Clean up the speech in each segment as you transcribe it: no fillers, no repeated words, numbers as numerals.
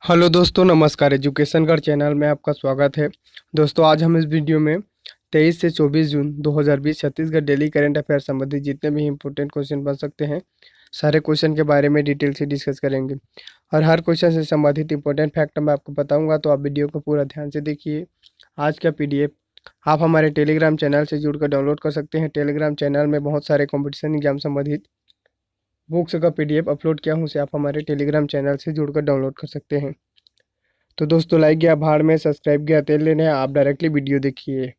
Hello दोस्तों, नमस्कार। Education गढ़ चैनल में आपका स्वागत है। दोस्तों, आज हम इस वीडियो में 23 से 24 जून 2020 छत्तीसगढ़ डेली करंट अफेयर संबंधित जितने भी इंपॉर्टेंट क्वेश्चन बन सकते हैं, सारे क्वेश्चन के बारे में डिटेल से डिस्कस करेंगे। और हर क्वेश्चन से संबंधित इंपॉर्टेंट फैक्ट मैं आपको बताऊंगा, तो आप वीडियो को पूरा ध्यान से देखिए। आज का पीडीएफ आप हमारे टेलीग्राम चैनल से जुड़कर डाउनलोड कर सकते हैं। टेलीग्राम चैनल में बहुत सारे कॉम्पिटिशन एग्जाम संबंधित बुक्स का पीडीएफ अपलोड किया हूँ, उसे आप हमारे टेलीग्राम चैनल से जुड़कर डाउनलोड कर सकते हैं। तो दोस्तों, लाइक गया भाड़ में, सब्सक्राइब गया तेल लेने, आप डायरेक्टली वीडियो देखिए।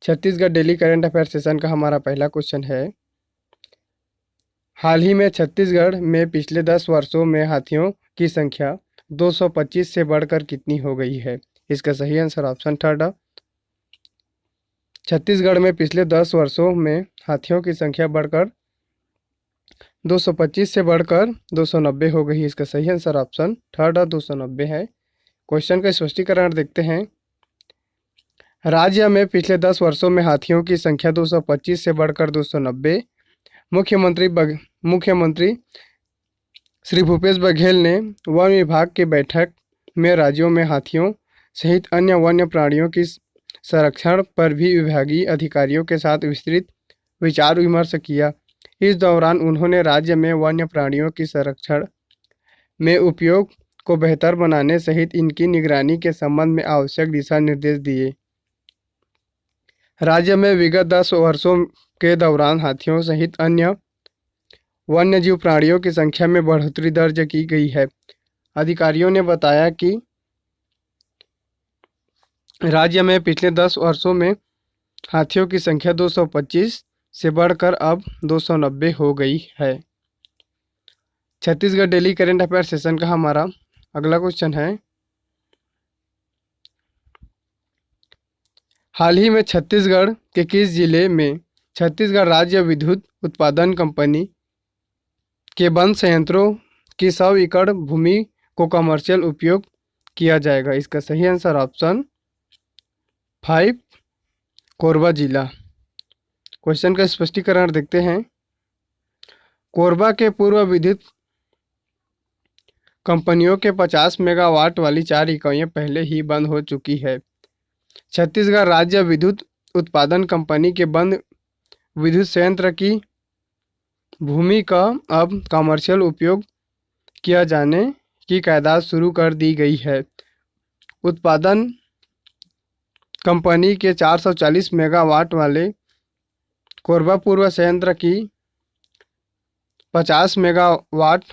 Chhattisgarh daily current affair session का हमारा पहला क्वेश्चन है, हाल ही में छत्तीसगढ़ में पिछले 10 वर्षों में हाथियों की संख्या 225 से बढ़कर कितनी हो गई है? इसका सही आंसर ऑप्शन थर्ड है। छत्तीसगढ़ में पिछले 10 वर्षों में हाथियों की संख्या बढ़कर 225 से बढ़कर 290 हो गई। इसका सही आंसर ऑप्शन थर्ड और 290 है। क्वेश्चन का स्पष्टीकरण देखते हैं। राज्य में पिछले 10 वर्षों में हाथियों की संख्या 225 से बढ़कर 290। मुख्यमंत्री श्री भूपेश बघेल ने वन विभाग की बैठक में राज्यों में हाथियों सहित अन्य वन्य प्राणियों की संरक्षण पर भी विभागीय अधिकारियों के साथ विस्तृत विचार विमर्श किया। इस दौरान उन्होंने राज्य में वन्य प्राणियों की संरक्षण में उपयोग को बेहतर बनाने सहित इनकी निगरानी के संबंध में आवश्यक दिशा निर्देश दिए। राज्य में विगत 10 वर्षों के दौरान हाथियों सहित अन्य वन्यजीव प्राणियों की संख्या में बढ़ोतरी दर्ज की गई है। अधिकारियों ने बताया कि राज्य में पिछले 10 वर्षों में हाथियों की संख्या 225 से बढ़कर अब 290 हो गई है। Chhattisgarh daily current affair session का हमारा अगला क्वेश्चन है, हाल ही में छत्तीसगढ़ के किस जिले में छत्तीसगढ़ राज्य विद्युत उत्पादन कंपनी के बंद संयंत्रों की 100 एकड़ भूमि को कमर्शियल उपयोग किया जाएगा? इसका सही आंसर ऑप्शन 5 कोरबा जिला। क्वेश्चन का स्पष्टीकरण देखते हैं। कोरबा के पूर्व विद्युत कंपनियों के 50 मेगावाट वाली 4 इकाइयां पहले ही बंद हो चुकी है। छत्तीसगढ़ राज्य विद्युत उत्पादन कंपनी के बंद विद्युत संयंत्र की भूमि का अब कमर्शियल उपयोग किया जाने की कयादात शुरू कर दी गई है। उत्पादन कंपनी के 440 मेगावाट वाले कोरबा पूर्व संयंत्र की 50 मेगावाट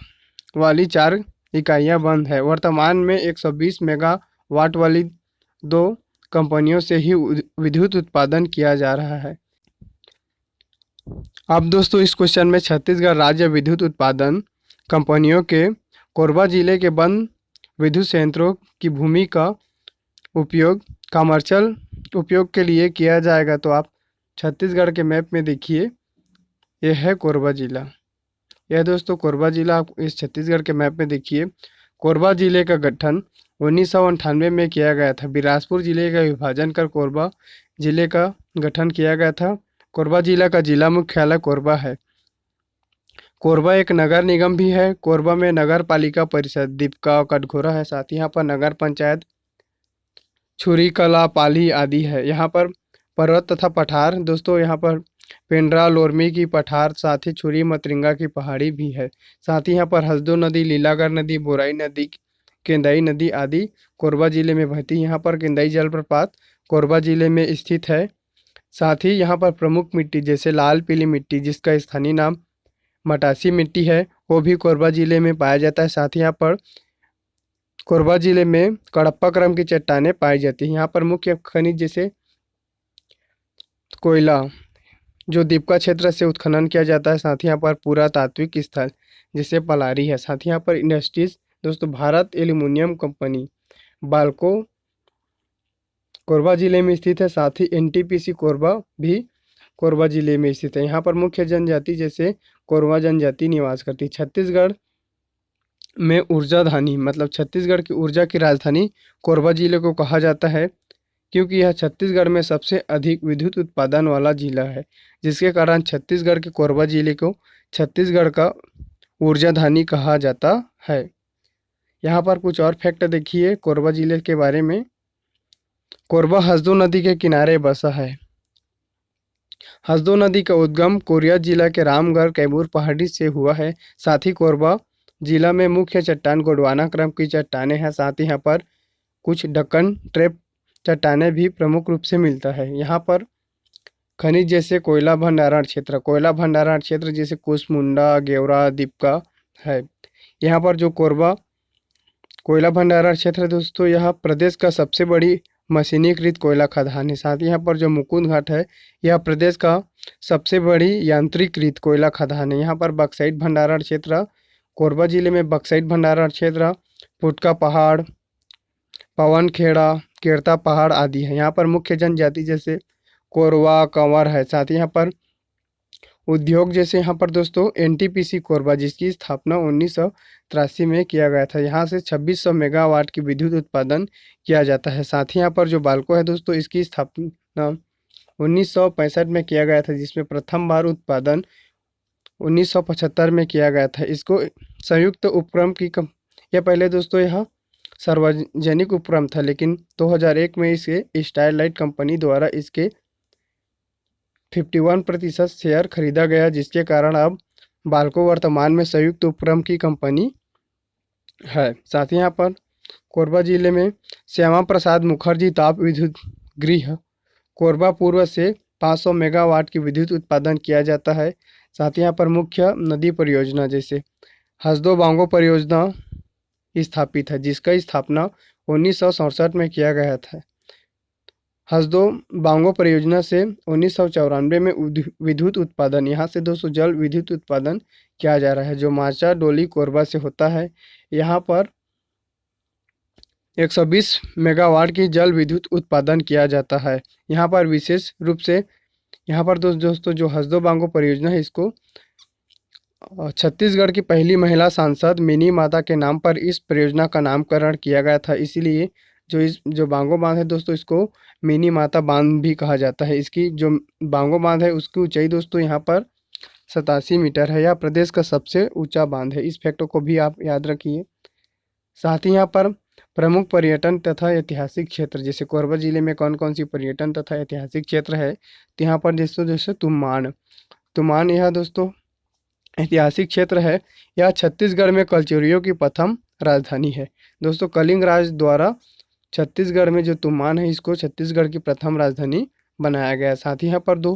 वाली 4 इकाइयां बंद है। वर्तमान में 120 मेगावाट वाली 2 कंपनियों से ही विद्युत उत्पादन किया जा रहा है। अब दोस्तों, इस क्वेश्चन में छत्तीसगढ़ राज्य विद्युत उत्पादन कंपनियों के कोरबा जिले के बंद विद्युत संयंत्रों की भूमि का उपयोग कमर्शियल उपयोग के लिए किया जाएगा। तो आप छत्तीसगढ़ के मैप में देखिए, यह है कोरबा जिला। यह दोस्तों कोरबा जिला, आप इस छत्तीसगढ़ के मैप में देखिए। कोरबा जिले का गठन 1998 में किया गया था। बिलासपुर जिले का विभाजन कर कोरबा जिले का गठन किया गया था। कोरबा जिला का जिला मुख्यालय कोरबा है। कोरबा एक नगर निगम भी है। कोरबा में नगर पालिका परिषद दीपका और कटघोरा है। साथ ही यहाँ पर नगर पंचायत छुरीकला, पाली आदि है। यहाँ पर पर्वत तथा पठार दोस्तों, यहाँ पर पेंड्रा लोरमी की पठार, साथ ही छुरी मतरिंगा की पहाड़ी भी है। साथ ही यहाँ पर हसदो नदी, लीलागर नदी, बोराई नदी, केंदाई नदी आदि कोरबा जिले में बहती है। यहाँ पर केंदाई जलप्रपात कोरबा जिले में स्थित है। साथ ही यहाँ पर प्रमुख मिट्टी जैसे लाल पीली मिट्टी, जिसका स्थानीय नाम मटासी मिट्टी है, वो भी कोरबा जिले में पाया जाता है। साथ ही यहाँ पर कोरबा जिले में कड़प्पा क्रम की चट्टानें पाई जाती हैं। यहाँ पर मुख्य खनिज जैसे कोयला जो दीपका क्षेत्र से उत्खनन किया जाता है। साथ ही यहाँ पर पुरातात्विक स्थल जैसे पलारी है। साथ ही यहाँ पर इंडस्ट्रीज दोस्तों, भारत एल्यूमिनियम कंपनी बाल्को कोरबा जिले में स्थित है। साथ ही एनटीपीसी कोरबा भी कोरबा जिले में स्थित है। यहाँ पर मुख्य जनजाति जैसे कोरबा जनजाति निवास करती है। छत्तीसगढ़ में ऊर्जाधानी मतलब छत्तीसगढ़ की ऊर्जा की राजधानी कोरबा जिले को कहा जाता है, क्योंकि यह छत्तीसगढ़ में सबसे अधिक विद्युत उत्पादन वाला जिला है, जिसके कारण छत्तीसगढ़ के कोरबा जिले को छत्तीसगढ़ का ऊर्जाधानी कहा जाता है। यहाँ पर कुछ और फैक्ट देखिए कोरबा जिले के बारे में। कोरबा हसदो नदी के किनारे बसा है। हसदो नदी का उद्गम कोरिया जिला के रामगढ़ कैमूर पहाड़ी से हुआ है। साथ ही कोरबा जिला में मुख्य चट्टान गोंडवाना क्रम की चट्टानें हैं। साथ ही यहाँ पर कुछ दक्कन ट्रैप चट्टानें भी प्रमुख रूप से मिलता है। यहाँ पर खनिज जैसे कोयला भंडारण क्षेत्र जैसे कुसमुंडा गेवरा दीपका है। यहाँ पर जो कोरबा कोयला भंडारण क्षेत्र है दोस्तों, यह प्रदेश का सबसे बड़ी मशीनीकृत कोयला खदान है। साथ ही यहाँ पर जो मुकुंद घाट है, यह प्रदेश का सबसे बड़ी यांत्रिकृत कोयला खदान है। यहाँ पर बक्साइट भंडारण क्षेत्र, कोरबा जिले में बक्साइट भंडारण क्षेत्र, पुटका पहाड़, पवनखेड़ा, केरता पहाड़ आदि है। यहाँ पर मुख्य जनजाति जैसे कोरवा कंवर है। साथ ही यहाँ पर उद्योग जैसे यहाँ पर दोस्तों एनटीपीसी कोरबा, जिसकी स्थापना 1983 में किया गया था। यहाँ से 2600 मेगावाट की विद्युत उत्पादन किया जाता है। साथ ही यहाँ पर जो बाल्को है दोस्तों, इसकी स्थापना 1965 में किया गया था, जिसमें प्रथम बार उत्पादन 1975 में किया गया था। इसको संयुक्त उपक्रम की यह पहले दोस्तों यह सार्वजनिक उपक्रम था, लेकिन 2001 में इसे स्टारलाइट कंपनी द्वारा इसके 51% शेयर खरीदा गया, जिसके कारण अब बाल्को वर्तमान में संयुक्त उपक्रम की कंपनी है। साथ ही यहाँ पर कोरबा जिले में श्यामा प्रसाद मुखर्जी ताप विद्युत गृह कोरबा पूर्व से 500 मेगावाट की विद्युत उत्पादन किया जाता है। साथ ही यहाँ पर मुख्य नदी परियोजना जैसे हसदो बांगो परियोजना स्थापित है, जिसका स्थापना 1967 में किया गया था। हसदो बांगो परियोजना से 1994 में विद्युत उत्पादन, यहाँ से 200 जल विद्युत उत्पादन किया जा रहा है, जो माचा डोली कोरबा से होता है। यहाँ पर 120 मेगावाट की जल विद्युत उत्पादन किया जाता है। यहाँ पर विशेष रूप से यहाँ पर दोस्तों जो हसदो बांगो परियोजना है, इसको छत्तीसगढ़ की पहली महिला सांसद मिनी माता के नाम पर इस परियोजना का नामकरण किया गया था। इसीलिए जो बांगो बांध है दोस्तों, इसको मिनी माता बांध भी कहा जाता है। इसकी जो बांगो बांध है उसकी ऊंचाई दोस्तों यहाँ पर 87 मीटर है। यह प्रदेश का सबसे ऊंचा बांध है। इस फैक्टो को भी आप याद रखिए। साथ ही यहाँ पर प्रमुख पर्यटन तथा ऐतिहासिक क्षेत्र जैसे कोरबा जिले में कौन कौन सी पर्यटन तथा ऐतिहासिक क्षेत्र है, तो यहाँ पर जैसे तुमान यह दोस्तों ऐतिहासिक क्षेत्र है। यह छत्तीसगढ़ में कलचुरियों की प्रथम राजधानी है। दोस्तों कलिंग राज द्वारा छत्तीसगढ़ में जो तुमान है, इसको छत्तीसगढ़ की प्रथम राजधानी बनाया गया। साथ ही यहाँ पर दो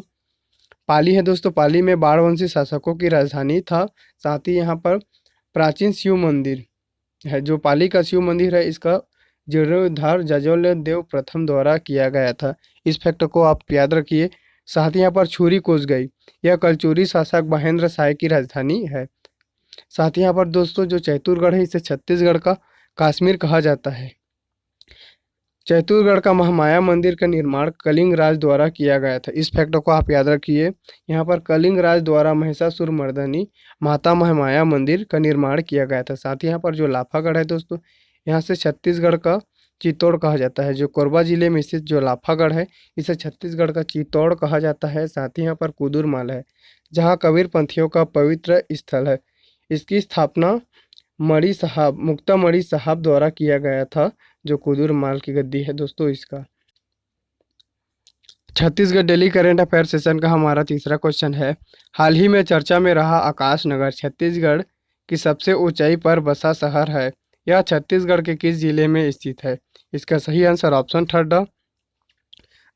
पाली है दोस्तों, पाली में बाढ़वंशी शासकों की राजधानी था। साथ ही यहाँ पर प्राचीन शिव मंदिर है, जो पाली का शिव मंदिर है, इसका जीर्णोद्धार जाजौल देव प्रथम द्वारा किया गया था। इस फैक्ट को आप याद रखिए। साथ ही यहाँ पर छुरी कोसगई, यह कलचुरी शासक महेंद्र शाह की राजधानी है। साथ ही यहाँ पर दोस्तों जो चैतुरगढ़ है, इसे छत्तीसगढ़ का कश्मीर कहा जाता है। चैतुरगढ़ का महामाया मंदिर का निर्माण कलिंग राज द्वारा किया गया था। इस फैक्ट को आप याद रखिए। यहाँ पर कलिंग राज द्वारा महिषासुर मर्दनी माता महामाया मंदिर का निर्माण किया गया था। साथ ही यहाँ पर जो लाफागढ़ है दोस्तों, यहाँ से छत्तीसगढ़ का चित्तौड़ कहा जाता है। जो कोरबा जिले में स्थित जो लाफागढ़ है, इसे छत्तीसगढ़ का चित्तौड़ कहा जाता है। साथ ही यहाँ पर कुदुरमाल है, जहाँ कबीर पंथियों का पवित्र स्थल है। इसकी स्थापना मुक्ता मणि साहब द्वारा किया गया था, जो कुदुरमाल की गद्दी है दोस्तों इसका। Chhattisgarh daily current affair session का हमारा तीसरा क्वेश्चन है, हाल ही में चर्चा में रहा आकाश नगर छत्तीसगढ़ की सबसे ऊंचाई पर बसा शहर है। यह छत्तीसगढ़ के किस जिले में स्थित है? इसका सही आंसर ऑप्शन थर्ड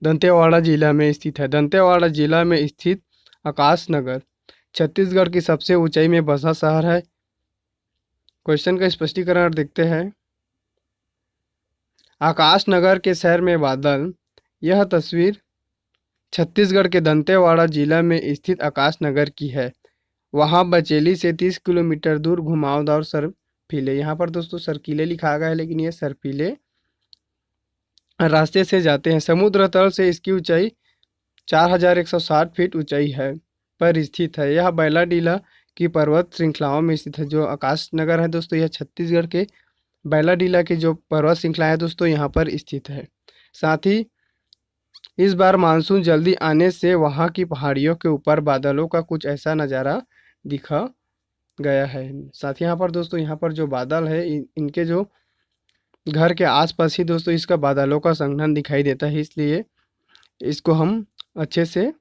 दंतेवाड़ा जिला में स्थित है। दंतेवाड़ा जिला में स्थित आकाश नगर छत्तीसगढ़ की सबसे ऊंचाई में बसा शहर है। क्वेश्चन का स्पष्टीकरण देखते हैं। आकाश नगर के शहर में बादल। यह तस्वीर छत्तीसगढ़ के दंतेवाड़ा जिला में स्थित आकाश नगर की है। वहां बचेली से 30 किलोमीटर दूर घुमावदार सरफीले, यहाँ पर दोस्तों सरकीले लिखा गया है, लेकिन ये सरफीले रास्ते से जाते हैं। समुद्र तल से इसकी ऊंचाई 4160 फीट ऊंचाई है पर स्थित है। यह बैलाडीला की पर्वत श्रृंखलाओं में स्थित है। जो आकाश नगर है दोस्तों, यह छत्तीसगढ़ के बैलाडीला की जो पर्वत श्रृंखला है दोस्तों, यहाँ पर स्थित है। साथ ही इस बार मानसून जल्दी आने से वहाँ की पहाड़ियों के ऊपर बादलों का कुछ ऐसा नज़ारा दिखा गया है। साथ ही यहाँ पर दोस्तों, यहाँ पर जो बादल है इनके जो घर के आसपास ही दोस्तों इसका बादलों का संघनन दिखाई देता है, इसलिए इसको हम अच्छे से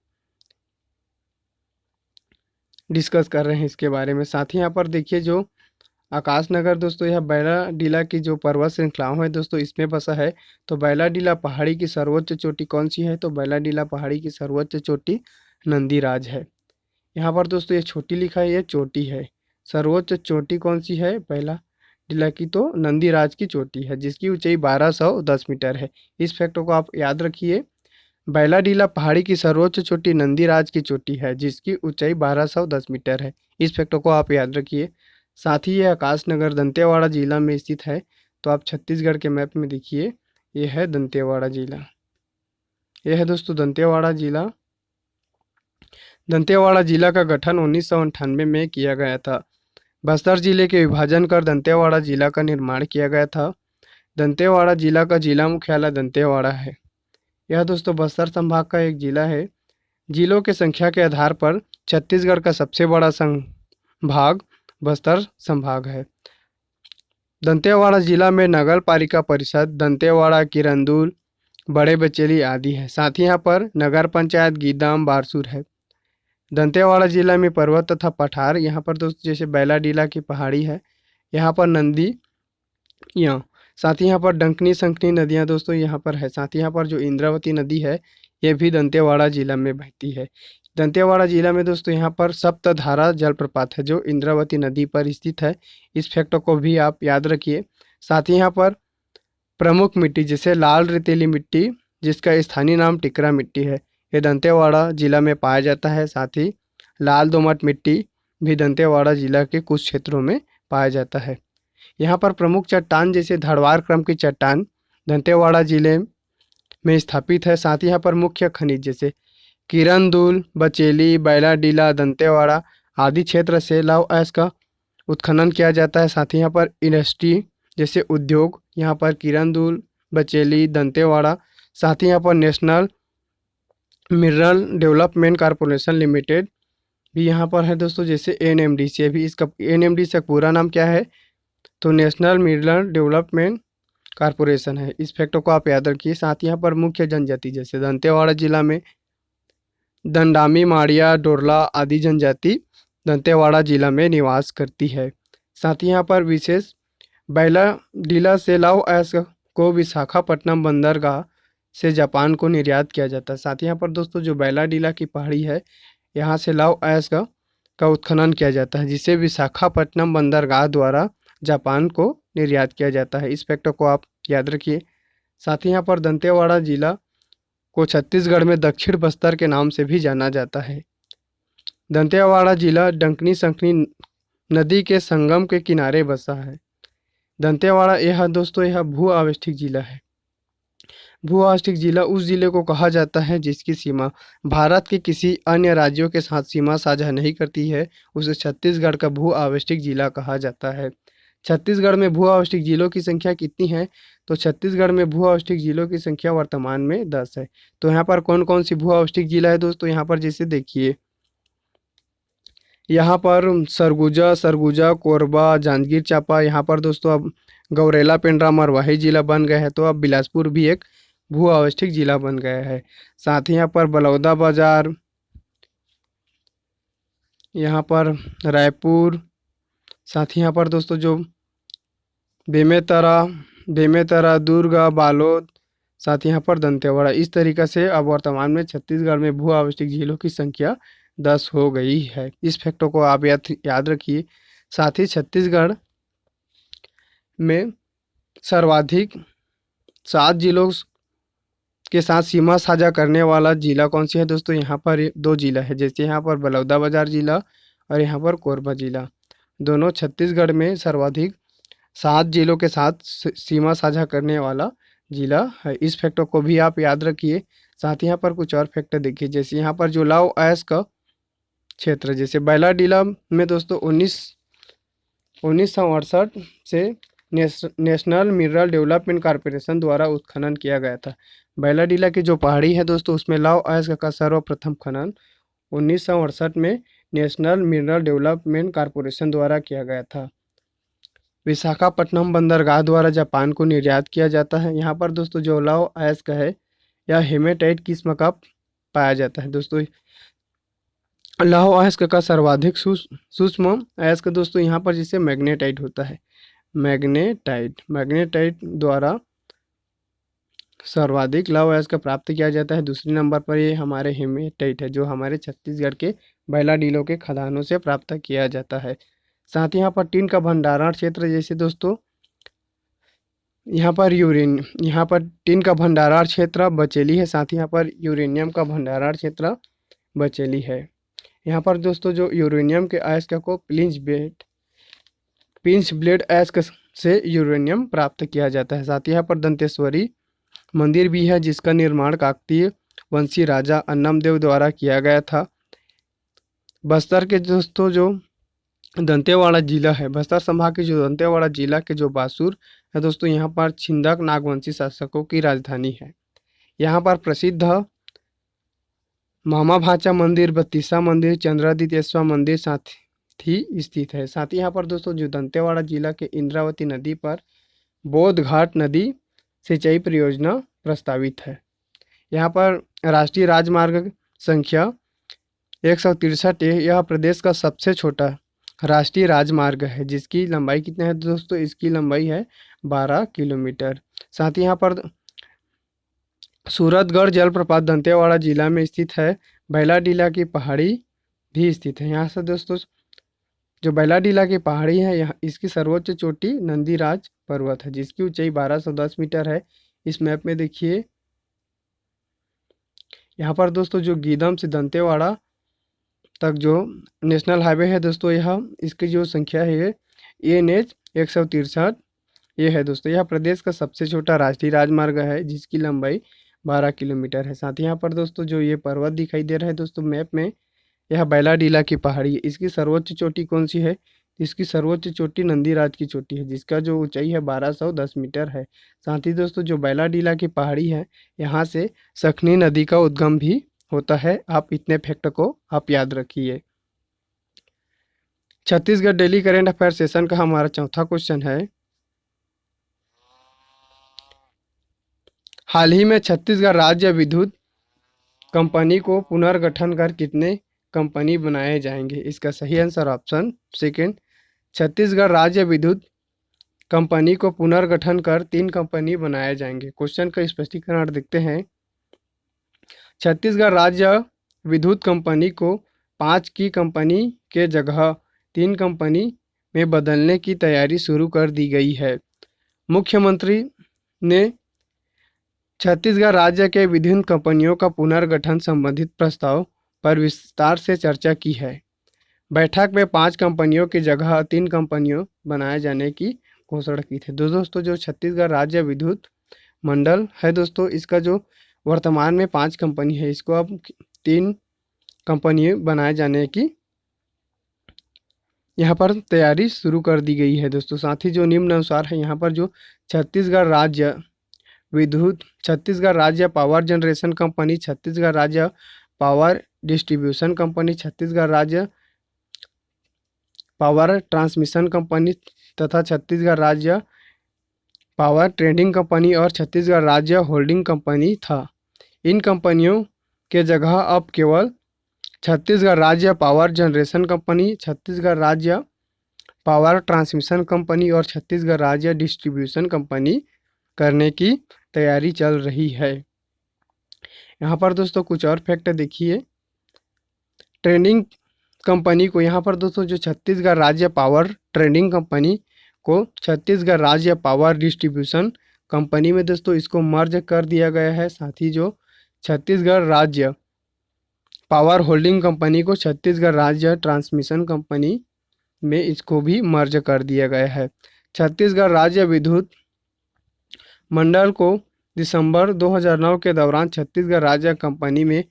डिस्कस कर रहे हैं इसके बारे में। साथ ही यहाँ पर देखिए जो आकाशनगर दोस्तों, यह बैलाडीला की जो पर्वत श्रृंखलाओं है दोस्तों इसमें बसा है। तो बैलाडीला पहाड़ी की सर्वोच्च चोटी कौन सी है? तो बैलाडीला पहाड़ी की सर्वोच्च चोटी नंदीराज है। यहाँ पर दोस्तों ये छोटी लिखा है, ये चोटी है। सर्वोच्च चोटी कौन सी है? बैलाडीला की तो नंदीराज की चोटी है, जिसकी ऊंचाई 1210 मीटर है। इस फैक्ट को आप याद रखिए। बैलाडीला पहाड़ी की सर्वोच्च चोटी नंदीराज की चोटी है, जिसकी ऊंचाई 1210 मीटर है। इस फैक्ट को आप याद रखिए। साथ ही यह आकाशनगर दंतेवाड़ा जिला में स्थित है। तो आप छत्तीसगढ़ के मैप में देखिए, यह है दंतेवाड़ा जिला। यह है दोस्तों दंतेवाड़ा जिला। दंतेवाड़ा जिला का गठन 1998 में किया गया था। बस्तर जिले के विभाजन कर दंतेवाड़ा जिला का निर्माण किया गया था। दंतेवाड़ा जिला का जिला मुख्यालय दंतेवाड़ा है। यह दोस्तों बस्तर संभाग का एक जिला है। जिलों की संख्या के आधार पर छत्तीसगढ़ का सबसे बड़ा संभाग बस्तर संभाग है। दंतेवाड़ा जिला में नगर पालिका परिषद दंतेवाड़ा, किरंदुल, बड़े बचेली आदि है। साथ ही यहाँ पर नगर पंचायत गीदम, बारसूर है। दंतेवाड़ा जिला में पर्वत तथा पठार, यहाँ पर दोस्तों जैसे बैलाडीला की पहाड़ी है, यहाँ पर नंदी यहाँ, साथ ही यहाँ पर डंकनी संकनी नदियाँ दोस्तों यहाँ पर है। साथ ही यहाँ पर जो इंद्रावती नदी है, ये भी दंतेवाड़ा जिला में बहती है। दंतेवाड़ा जिला में दोस्तों यहाँ पर सप्तधारा जलप्रपात है, जो इंद्रावती नदी पर स्थित है। इस फैक्ट को भी आप याद रखिए। साथ ही यहाँ पर प्रमुख मिट्टी जैसे लाल रेतीली मिट्टी, जिसका स्थानीय नाम टिकरा मिट्टी है, ये दंतेवाड़ा जिला में पाया जाता है। साथ ही लाल दोमट मिट्टी भी दंतेवाड़ा जिला के कुछ क्षेत्रों में पाया जाता है। यहाँ पर प्रमुख चट्टान जैसे धड़वार क्रम की चट्टान दंतेवाड़ा जिले में स्थापित है। साथ ही यहाँ पर मुख्य खनिज जैसे किरंदुल, बचेली, बैलाडीला, दंतेवाड़ा आदि क्षेत्र से लौह अयस्क का उत्खनन किया जाता है। साथ ही यहाँ पर इंडस्ट्री जैसे उद्योग, यहाँ पर किरंदुल, बचेली, दंतेवाड़ा, साथ ही यहाँ पर national mineral development corporation limited भी यहाँ पर है दोस्तों, जैसे एनएमडीसी भी। इसका एनएमडीसी का पूरा नाम क्या है? तो नेशनल मिनरल डेवलपमेंट कॉरपोरेशन है। इस फैक्ट को आप याद रखिए। साथ ही यहाँ पर मुख्य जनजाति जैसे दंतेवाड़ा जिला में दंडामी, माड़िया, डोरला आदि जनजाति दंतेवाड़ा जिला में निवास करती है। साथ ही यहाँ पर विशेष बैलाडीला से लौह अयस्क को विशाखापट्टनम बंदरगाह से जापान को निर्यात किया जाता है। साथ ही यहाँ पर दोस्तों जो बैलाडीला की पहाड़ी है, यहाँ से लौह अयस्क का उत्खनन किया जाता है, जिसे विशाखापट्टनम बंदरगाह द्वारा जापान को निर्यात किया जाता है। इस फैक्ट को आप याद रखिए। साथ ही यहाँ पर दंतेवाड़ा जिला को छत्तीसगढ़ में दक्षिण बस्तर के नाम से भी जाना जाता है। दंतेवाड़ा जिला डंकनी संकनी नदी के संगम के किनारे बसा है। दंतेवाड़ा यह दोस्तों यह भू आवष्टिक जिला है। भू आवष्टिक जिला उस जिले को कहा जाता है जिसकी सीमा भारत के किसी अन्य राज्यों के साथ सीमा साझा नहीं करती है, उसे छत्तीसगढ़ का भू आवष्टिक जिला कहा जाता है। छत्तीसगढ़ में भू आवष्टिक जिलों की संख्या कितनी है? तो छत्तीसगढ़ में भू आवष्टिक जिलों की संख्या वर्तमान में 10 है। तो यहाँ पर कौन कौन सी भू आवष्टिक जिला है दोस्तों? यहाँ पर जैसे देखिए, यहाँ पर सरगुजा, कोरबा, जांजगीर चांपा, यहाँ पर दोस्तों अब गौरेला, पेंड्रा, मरवाही जिला बन गए हैं। तो अब बिलासपुर भी एक भू आवष्टिक जिला बन गया है। साथ ही यहाँ पर बलौदाबाजार, यहाँ पर रायपुर, साथ ही यहाँ पर दोस्तों जो बेमेतरा, दुर्ग, बालोद, साथ ही यहाँ पर दंतेवाड़ा, इस तरीक़ा से अब वर्तमान में छत्तीसगढ़ में भू आवष्टिक झीलों की संख्या 10 हो गई है। इस फैक्टों को आप याद रखिए। साथ ही छत्तीसगढ़ में सर्वाधिक 7 जिलों के साथ सीमा साझा करने वाला जिला कौन सी है दोस्तों? यहाँ पर 2 जिला है, जैसे यहाँ पर बलौदाबाजार जिला और यहाँ पर कोरबा जिला, दोनों छत्तीसगढ़ में सर्वाधिक 7 जिलों के साथ सीमा साझा करने वाला जिला है। इस फैक्टर को भी आप याद रखिए। साथ ही यहाँ पर कुछ और फैक्टर देखिए, जैसे यहाँ पर जो लौह अयस्क का क्षेत्र, जैसे बैलाडीला में दोस्तों 1968 से नेशनल मिनरल डेवलपमेंट कॉरपोरेशन द्वारा उत्खनन किया गया था। बैलाडीला की जो पहाड़ी है दोस्तों, उसमें लौह अयस्क का सर्वप्रथम खनन 1968 में नेशनल मिनरल डेवलपमेंट कॉरपोरेशन द्वारा किया गया था। विशाखापट्टनम बंदरगाह द्वारा जापान को निर्यात किया जाता है। यहाँ पर दोस्तों जो लौह अयस्क है यह हेमेटाइट किस्म का पाया जाता है। दोस्तों लौह अयस्क का सर्वाधिक सूक्ष्म अयस्क दोस्तों यहाँ पर जिसे मैग्नेटाइट होता है। मैग्नेटाइट द्वारा सर्वाधिक लौह अयस्क प्राप्त किया जाता है। दूसरे नंबर पर ये हमारे हेमेटाइट है जो हमारे छत्तीसगढ़ के बैलाडीलों के खदानों से प्राप्त किया जाता है। साथ ही यहाँ पर टीन का भंडारण क्षेत्र जैसे दोस्तों यहाँ पर टीन का भंडारण क्षेत्र बचेली है। साथ ही यहाँ पर यूरेनियम का भंडारण क्षेत्र बचेली है। यहाँ पर दोस्तों जो यूरेनियम के अयस्क को पिंच ब्लेड अयस्क से यूरेनियम प्राप्त किया जाता है। साथ ही यहाँ पर दंतेश्वरी मंदिर भी है जिसका निर्माण काकतीय वंशी राजा अन्नमदेव द्वारा किया गया था। बस्तर के दोस्तों जो दंतेवाड़ा जिला है, बस्तर संभाग के जो दंतेवाड़ा जिला के जो बासुर है दोस्तों यहाँ पर छिंदक नागवंशी शासकों की राजधानी है। यहाँ पर प्रसिद्ध मामा भाचा मंदिर, बत्तीसा मंदिर, चंद्रादित्येश्वर मंदिर साथ ही स्थित है। साथ ही यहाँ पर दोस्तों जो दंतेवाड़ा जिला के इंद्रावती नदी पर बोध घाट नदी सिंचाई परियोजना प्रस्तावित है। यहाँ पर राष्ट्रीय राजमार्ग संख्या 163 यह प्रदेश का सबसे छोटा राष्ट्रीय राजमार्ग है जिसकी लंबाई कितनी है दोस्तों, इसकी लंबाई है 12 किलोमीटर। साथ ही यहाँ पर सूरतगढ़ जलप्रपात दंतेवाड़ा जिला में स्थित है। बैलाडीला की पहाड़ी भी स्थित है। यहाँ से दोस्तों जो बैलाडीला की पहाड़ी है यहाँ इसकी सर्वोच्च चोटी नंदीराज पर्वत है जिसकी ऊंचाई 1210 मीटर है। इस मैप में देखिए यहाँ पर दोस्तों जो गीदम से दंतेवाड़ा तक जो नेशनल हाईवे है दोस्तों यह इसकी जो संख्या है ये NH 163 ये है दोस्तों। यह प्रदेश का सबसे छोटा राष्ट्रीय राजमार्ग है जिसकी लंबाई 12 किलोमीटर है। साथ ही यहाँ पर दोस्तों जो ये पर्वत दिखाई दे रहा है दोस्तों मैप में यह बैलाडीला की पहाड़ी है। इसकी सर्वोच्च चोटी कौन सी है, इसकी सर्वोच्च चोटी नंदीराज की चोटी है जिसका जो ऊंचाई है 1210 मीटर है। साथ ही दोस्तों जो बैलाडीला की पहाड़ी है यहाँ से सखनी नदी का उद्गम भी होता है। आप इतने फैक्ट को आप याद रखिए। Chhattisgarh daily current affair session का हमारा चौथा क्वेश्चन है, हाल ही में छत्तीसगढ़ राज्य विद्युत कंपनी को पुनर्गठन कर कितने कंपनी बनाए जाएंगे। इसका सही आंसर ऑप्शन सेकंड, छत्तीसगढ़ राज्य विद्युत कंपनी को पुनर्गठन कर 3 कंपनी बनाए जाएंगे। क्वेश्चन का स्पष्टीकरण देखते हैं। छत्तीसगढ़ राज्य विद्युत कंपनी को 5 की कंपनी के जगह 3 कंपनी में बदलने की तैयारी शुरू कर दी गई है। मुख्यमंत्री ने छत्तीसगढ़ राज्य के विभिन्न कंपनियों का पुनर्गठन संबंधित प्रस्ताव पर विस्तार से चर्चा की है। बैठक में 5 कंपनियों की जगह 3 कंपनियों बनाए जाने की घोषणा की थी। दोस्तों जो छत्तीसगढ़ राज्य विद्युत मंडल है दोस्तों इसका जो वर्तमान में 5 कंपनी है इसको अब 3 कंपनी बनाए जाने की यहाँ पर तैयारी शुरू कर दी गई है दोस्तों। साथ ही जो निम्न अनुसार है यहाँ पर जो छत्तीसगढ़ राज्य पावर जनरेशन कंपनी, छत्तीसगढ़ राज्य पावर डिस्ट्रीब्यूशन कंपनी, छत्तीसगढ़ राज्य पावर ट्रांसमिशन कंपनी तथा छत्तीसगढ़ राज्य पावर ट्रेडिंग कंपनी और छत्तीसगढ़ राज्य होल्डिंग कंपनी था। इन कंपनियों के जगह अब केवल छत्तीसगढ़ राज्य पावर जनरेशन कंपनी, छत्तीसगढ़ राज्य पावर ट्रांसमिशन कंपनी और छत्तीसगढ़ राज्य डिस्ट्रीब्यूशन कंपनी करने की तैयारी चल रही है। यहाँ पर दोस्तों कुछ और फैक्ट देखिए। ट्रेडिंग कंपनी को यहाँ पर दोस्तों जो छत्तीसगढ़ राज्य पावर ट्रेडिंग कंपनी को छत्तीसगढ़ राज्य पावर डिस्ट्रीब्यूशन कंपनी में दोस्तों इसको मर्ज कर दिया गया है। साथ ही जो छत्तीसगढ़ राज्य पावर होल्डिंग कंपनी को छत्तीसगढ़ राज्य ट्रांसमिशन कंपनी में इसको भी मर्ज कर दिया गया है। छत्तीसगढ़ राज्य विद्युत मंडल को दिसंबर 2009 के दौरान छत्तीसगढ़ राज्य कंपनी में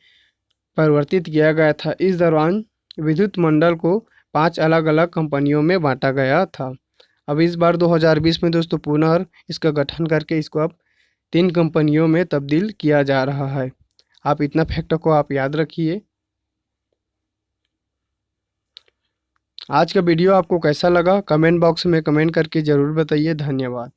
परिवर्तित किया गया था। इस दौरान विद्युत मंडल को 5 अलग अलग कंपनियों में बांटा गया था। अब इस बार 2020 में दोस्तों पुनः इसका गठन करके इसको अब 3 कंपनियों में तब्दील किया जा रहा है। आप इतना फैक्ट को आप याद रखिए। आज का वीडियो आपको कैसा लगा कमेंट बॉक्स में कमेंट करके ज़रूर बताइए। धन्यवाद।